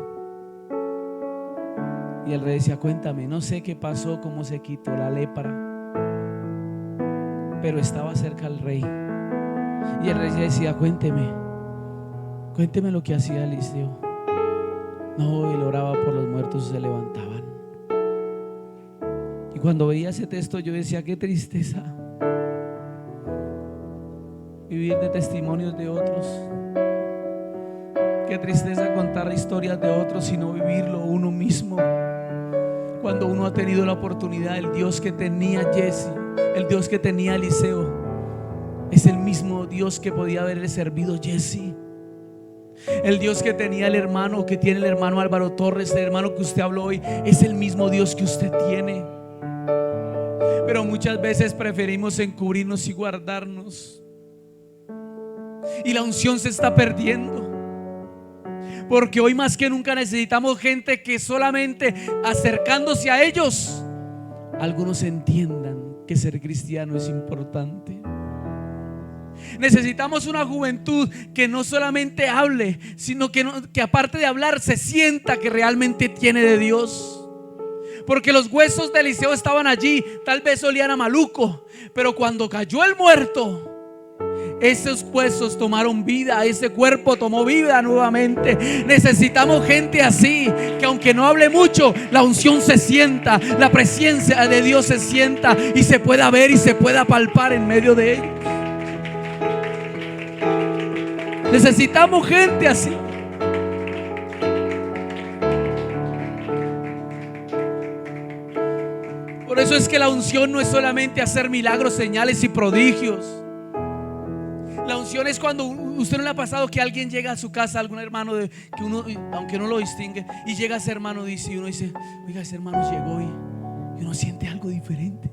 Speaker 1: Y el rey decía, cuéntame, no sé qué pasó, cómo se quitó la lepra, pero estaba cerca al rey. Y el rey decía, cuénteme lo que hacía Eliseo. No, él oraba por los muertos y se levantaban. Y cuando veía ese texto yo decía, qué tristeza vivir de testimonios de otros. Qué tristeza contar historias de otros y no vivirlo uno mismo. Cuando uno ha tenido la oportunidad, el Dios que tenía Jesse, el Dios que tenía Eliseo, es el mismo Dios que podía haberle servido Jesse. El Dios que tenía el hermano, que tiene el hermano Álvaro Torres, el hermano que usted habló hoy, es el mismo Dios que usted tiene. Pero muchas veces preferimos encubrirnos y guardarnos, y la unción se está perdiendo. Porque hoy más que nunca necesitamos gente que solamente acercándose a ellos, algunos entiendan que ser cristiano es importante. Necesitamos una juventud que no solamente hable, sino que aparte de hablar se sienta que realmente tiene de Dios. Porque los huesos de Eliseo estaban allí, tal vez olían a maluco, pero cuando cayó el muerto, esos huesos tomaron vida, ese cuerpo tomó vida nuevamente. Necesitamos gente así, que aunque no hable mucho, la unción se sienta, la presencia de Dios se sienta y se pueda ver y se pueda palpar en medio de ellos. Necesitamos gente así. eso es que la unción no es solamente hacer milagros, señales y prodigios. La unción es cuando usted no le ha pasado que alguien llega a su casa, algún hermano que uno, aunque no lo distingue, y llega ese hermano y uno dice: oiga, ese hermano llegó, y uno siente algo diferente.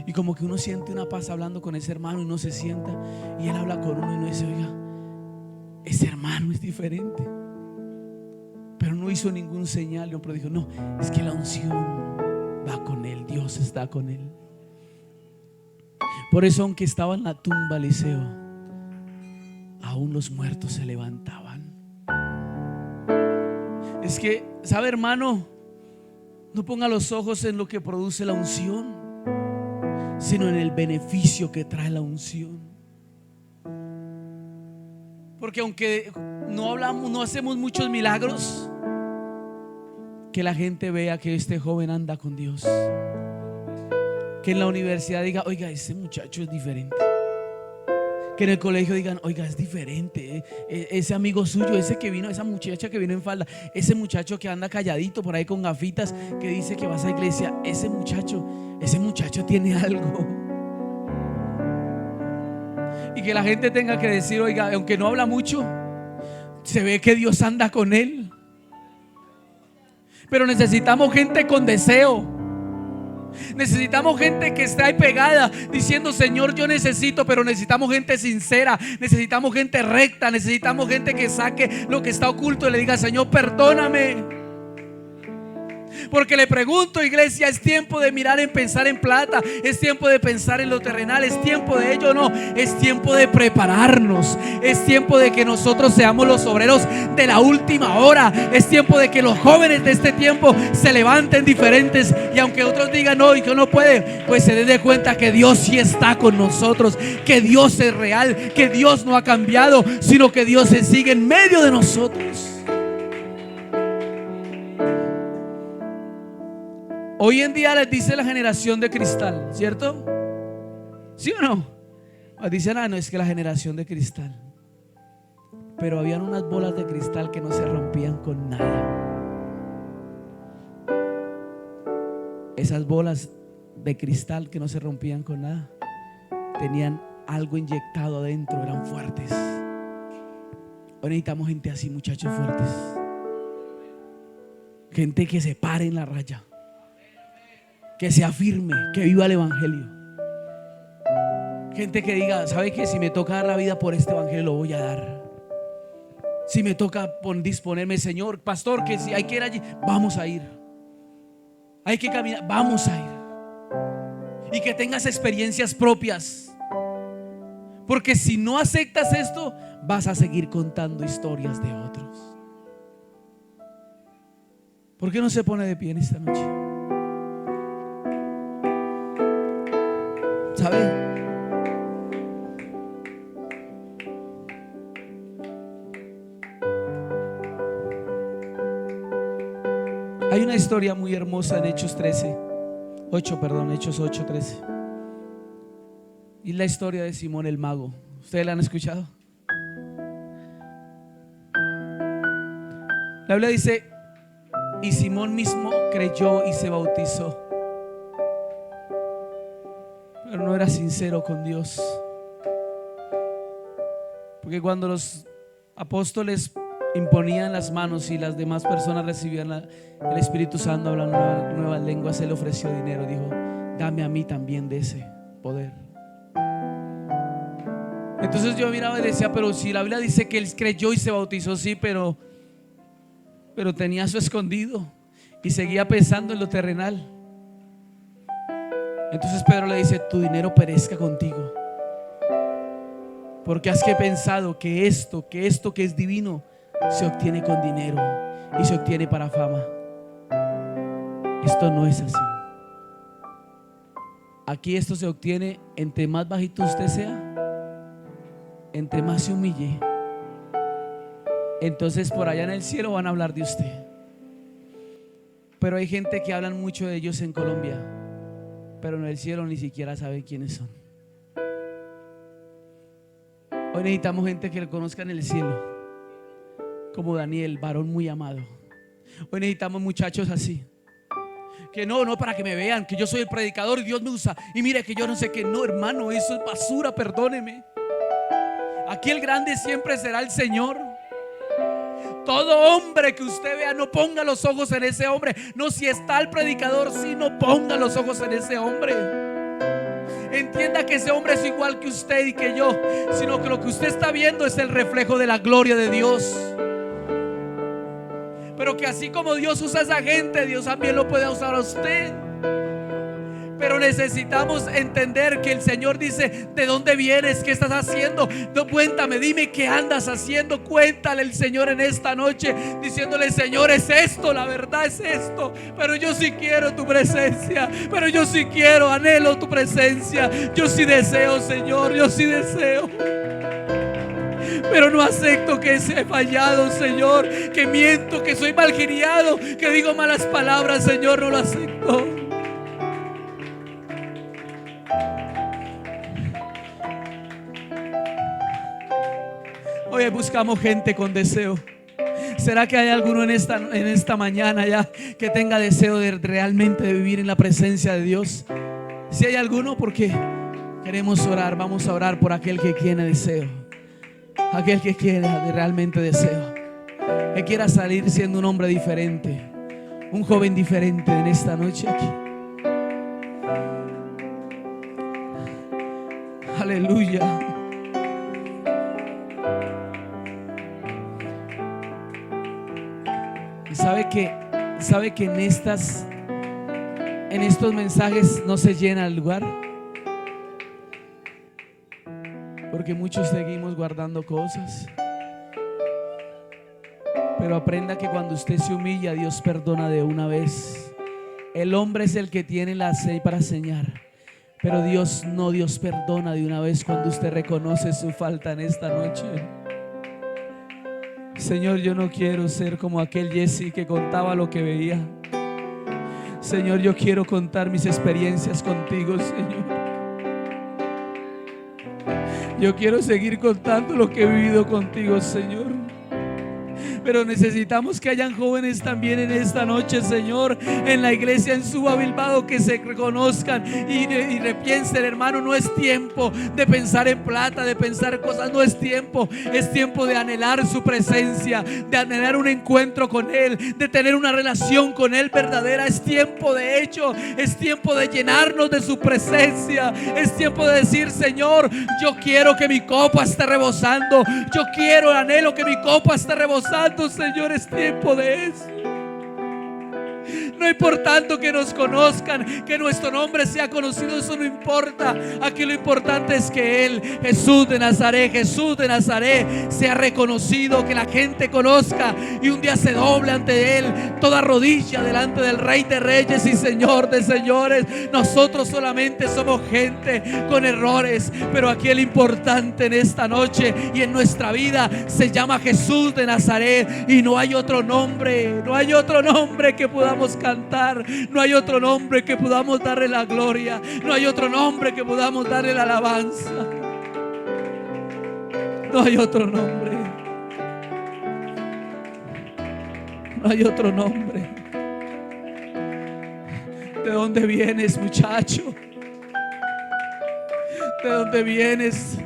Speaker 1: Y como que uno siente una paz hablando con ese hermano, y uno se sienta y él habla con uno y uno dice: oiga, ese hermano es diferente. Pero no hizo ningún señal, pero dijo: no, es que la unción va con él, Dios está con él. Por eso, aunque estaba en la tumba Eliseo, aún los muertos se levantaban. Es que, ¿sabe, hermano? No ponga los ojos en lo que produce la unción, sino en el beneficio que trae la unción. Porque aunque no hablamos, no hacemos muchos milagros, que la gente vea que este joven anda con Dios. Que en la universidad diga: oiga, ese muchacho es diferente. Que en el colegio digan: oiga, es diferente, ese amigo suyo, ese que vino, esa muchacha que vino en falda, ese muchacho que anda calladito por ahí con gafitas, que dice que va a esa iglesia, ese muchacho tiene algo. Y que la gente tenga que decir: oiga, aunque no habla mucho, se ve que Dios anda con él. Pero necesitamos gente con deseo. Necesitamos gente que esté ahí pegada diciendo: Señor, yo necesito. Pero necesitamos gente sincera, necesitamos gente recta, necesitamos gente que saque lo que está oculto y le diga: Señor, perdóname. Porque le pregunto, iglesia, ¿es tiempo de mirar en pensar en plata? ¿Es tiempo de pensar en lo terrenal? ¿Es tiempo de ello? No, es tiempo de prepararnos. Es tiempo de que nosotros seamos los obreros de la última hora. Es tiempo de que los jóvenes de este tiempo se levanten diferentes. Y aunque otros digan: no, y que no puede, pues se den de cuenta que Dios sí está con nosotros, que Dios es real, que Dios no ha cambiado, sino que Dios se sigue en medio de nosotros. Hoy en día les dice la generación de cristal, ¿cierto? ¿Sí o no? Dicen: no, es que la generación de cristal. Pero habían unas bolas de cristal que no se rompían con nada. Esas bolas de cristal que no se rompían con nada tenían algo inyectado adentro, eran fuertes. Hoy necesitamos gente así, muchachos, fuertes. Gente que se pare en la raya, que se afirme, que viva el evangelio. Gente que diga: ¿sabe qué? Si me toca dar la vida por este evangelio, lo voy a dar. Si me toca disponerme, Señor, pastor, que si hay que ir allí, vamos a ir. Hay que caminar, vamos a ir. Y que tengas experiencias propias. Porque si no aceptas esto, vas a seguir contando historias de otros. ¿Por qué no se pone de pie en esta noche? ¿Sabe? Hay una historia muy hermosa en Hechos 8:13. Y la historia de Simón el mago. ¿Ustedes la han escuchado? La Biblia dice: y Simón mismo creyó y se bautizó, pero no era sincero con Dios. Porque cuando los apóstoles imponían las manos y las demás personas recibían el Espíritu Santo, hablando nuevas lenguas, él ofreció dinero. Dijo: dame a mí también de ese poder. Entonces yo miraba y decía: pero si la Biblia dice que él creyó y se bautizó, sí, pero tenía eso escondido y seguía pensando en lo terrenal. Entonces Pedro le dice: tu dinero perezca contigo, porque has que pensado que esto que es divino se obtiene con dinero y se obtiene para fama. Esto no es así. Aquí esto se obtiene entre más bajito usted sea, entre más se humille, entonces por allá en el cielo van a hablar de usted. Pero hay gente que hablan mucho de ellos en Colombia, pero en el cielo ni siquiera saben quiénes son. Hoy necesitamos gente que le conozca en el cielo, como Daniel, varón muy amado. Hoy necesitamos muchachos así. Que no para que me vean, que yo soy el predicador y Dios me usa. Y mire que yo no sé qué. No, hermano, eso es basura, perdóneme. Aquí el grande siempre será el Señor. Todo hombre que usted vea, no ponga los ojos en ese hombre. No, si está el predicador, sí, no ponga los ojos en ese hombre. Entienda que ese hombre es igual que usted y que yo, sino que lo que usted está viendo es el reflejo de la gloria de Dios. Pero que así como Dios usa a esa gente, Dios también lo puede usar a usted. Pero necesitamos entender que el Señor dice: ¿de dónde vienes? ¿Qué estás haciendo? No, cuéntame, dime qué andas haciendo. Cuéntale el Señor en esta noche, diciéndole: Señor, es esto, la verdad es esto, pero yo sí quiero tu presencia, pero yo sí quiero, anhelo tu presencia. Yo sí deseo, Señor, yo sí deseo. Pero no acepto que he fallado, Señor, que miento, que soy malcriado, que digo malas palabras, Señor, no lo acepto. Hoy buscamos gente con deseo. ¿Será que hay alguno en esta mañana ya que tenga deseo de realmente vivir en la presencia de Dios? Si hay alguno, porque queremos orar, vamos a orar por aquel que tiene deseo, aquel que quiera realmente deseo, que quiera salir siendo un hombre diferente, un joven diferente en esta noche aquí. Aleluya. Y sabe que en estos mensajes no se llena el lugar, porque muchos seguimos guardando cosas. Pero aprenda que cuando usted se humilla, Dios perdona de una vez. El hombre es el que tiene la ley para enseñar, pero Dios no. Dios perdona de una vez cuando usted reconoce su falta en esta noche. Señor, yo no quiero ser como aquel Jesse que contaba lo que veía. Señor, yo quiero contar mis experiencias contigo, Señor. Yo quiero seguir contando lo que he vivido contigo, Señor. Pero necesitamos que hayan jóvenes también en esta noche, Señor, en la iglesia en Suba, Bilbao, que se reconozcan y repiensen, hermano. No es tiempo de pensar en plata, de pensar cosas, no es tiempo. Es tiempo de anhelar su presencia, de anhelar un encuentro con Él, de tener una relación con Él verdadera. Es tiempo, de hecho, es tiempo de llenarnos de su presencia. Es tiempo de decir: Señor, yo quiero que mi copa esté rebosando. Yo quiero, anhelo que mi copa esté rebosando. Señor, es tiempo de eso. No importando que nos conozcan, que nuestro nombre sea conocido, eso no importa. Aquí lo importante es que Él, Jesús de Nazaret, sea reconocido, que la gente conozca y un día se doble ante Él toda rodilla delante del Rey de Reyes y Señor de Señores. Nosotros solamente somos gente con errores, pero aquí el importante en esta noche y en nuestra vida se llama Jesús de Nazaret, y no hay otro nombre, no hay otro nombre que podamos cantar, no hay otro nombre que podamos darle la gloria, no hay otro nombre que podamos darle la alabanza, no hay otro nombre, no hay otro nombre. ¿De dónde vienes, muchacho? ¿De dónde vienes?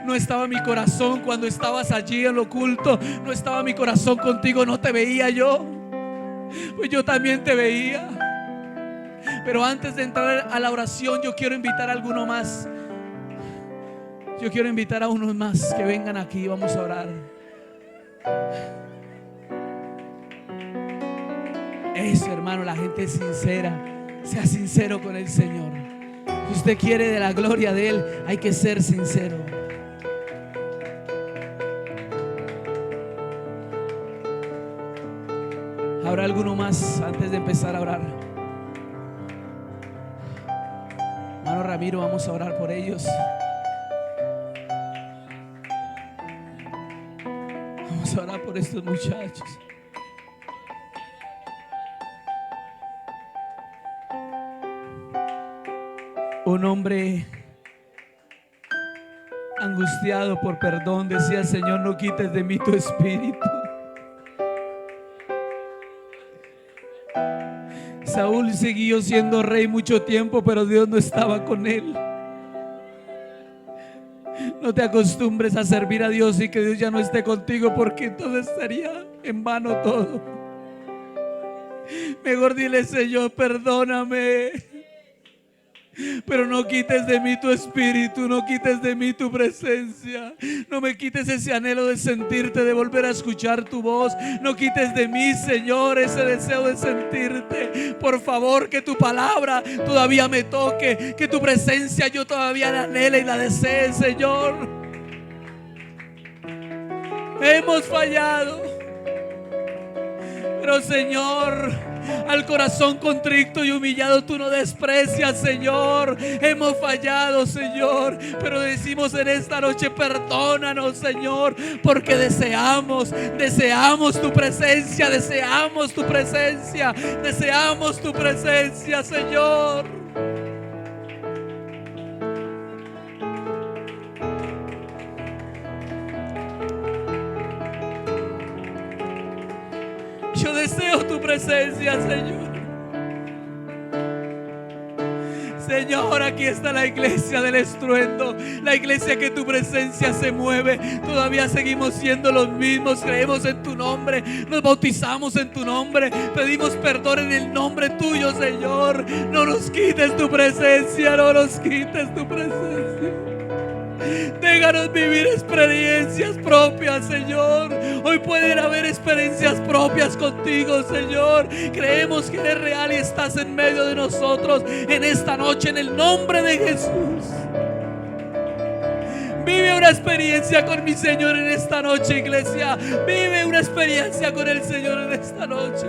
Speaker 1: No estaba mi corazón cuando estabas allí en lo oculto, no estaba mi corazón contigo, no te veía yo. Pues yo también te veía. Pero antes de entrar a la oración, yo quiero invitar a alguno más. Yo quiero invitar a unos más que vengan aquí. Vamos a orar. Eso, hermano, la gente es sincera. Sea sincero con el Señor. Si usted quiere de la gloria de Él, hay que ser sincero. ¿Habrá alguno más antes de empezar a orar? Hermano Ramiro, vamos a orar por ellos. Vamos a orar por estos muchachos. Un hombre angustiado por perdón decía: Señor, no quites de mí tu espíritu. Saúl siguió siendo rey mucho tiempo, pero Dios no estaba con él. No te acostumbres a servir a Dios y que Dios ya no esté contigo, porque entonces sería en vano todo. Mejor dile: Señor, perdóname, pero no quites de mí tu espíritu, no quites de mí tu presencia, no me quites ese anhelo de sentirte, de volver a escuchar tu voz. No quites de mí, Señor, ese deseo de sentirte. Por favor, que tu palabra todavía me toque, que tu presencia yo todavía la anhele y la desee, Señor. Hemos fallado, pero Señor, al corazón contrito y humillado tú no desprecias, Señor. Hemos fallado, Señor, pero decimos en esta noche: perdónanos, Señor, porque deseamos tu presencia, deseamos tu presencia, deseamos tu presencia, Señor. Yo deseo tu presencia, Señor. Señor, aquí está la iglesia del estruendo, la iglesia que tu presencia se mueve. Todavía seguimos siendo los mismos. Creemos en tu nombre, nos bautizamos en tu nombre, pedimos perdón en el nombre tuyo, Señor. No nos quites tu presencia, no nos quites tu presencia. Déjanos vivir experiencias propias, Señor. Hoy pueden haber experiencias propias contigo, Señor. Creemos que eres real y estás en medio de nosotros en esta noche, en el nombre de Jesús. Vive una experiencia con mi Señor en esta noche, iglesia. Vive una experiencia con el Señor en esta noche.